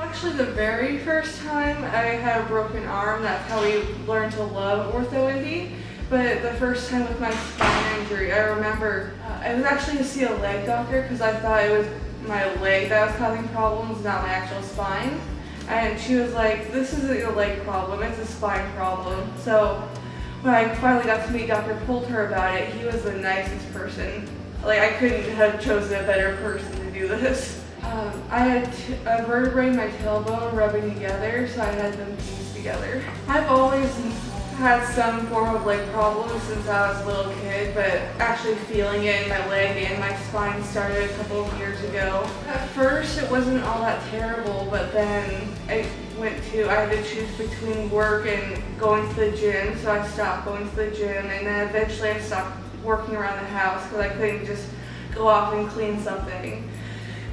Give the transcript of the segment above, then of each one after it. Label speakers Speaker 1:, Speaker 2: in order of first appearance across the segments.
Speaker 1: Actually, the very first time I had a broken arm, that's how we learned to love OrthoIndy. But the first time with my spine injury, I remember I was actually to see a leg doctor because I thought it was my leg that was causing problems, not my actual spine. And she was like, this isn't a leg problem, it's a spine problem. So when I finally got to meet Dr. Poulter about it, he was the nicest person. Like, I couldn't have chosen a better person to do this. I had a vertebrae in my tailbone rubbing together, so I had them fused together. I've always had some form of leg problem since I was a little kid, but actually feeling it in my leg and my spine started a couple of years ago. At first it wasn't all that terrible, but then I had to choose between work and going to the gym, so I stopped going to the gym, and then eventually I stopped working around the house because I couldn't just go off and clean something.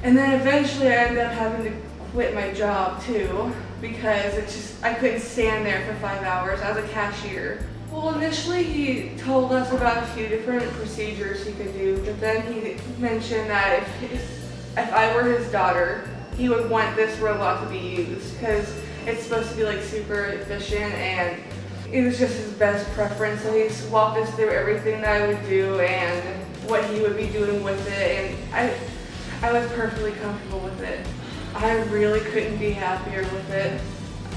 Speaker 1: And then eventually I ended up having to quit my job too, because I couldn't stand there for 5 hours as a cashier. Well, initially he told us about a few different procedures he could do, but then he mentioned that if I were his daughter, he would want this robot to be used because it's supposed to be like super efficient, and it was just his best preference. So he walked us through everything that I would do and what he would be doing with it, and I was perfectly comfortable with it. I really couldn't be happier with it.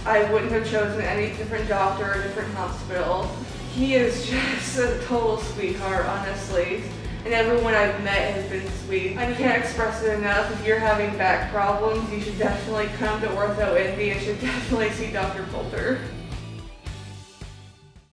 Speaker 1: I wouldn't have chosen any different doctor or different hospital. He is just a total sweetheart, honestly. And everyone I've met has been sweet. I can't express it enough. If you're having back problems, you should definitely come to OrthoIndy and should definitely see Dr. Poulter.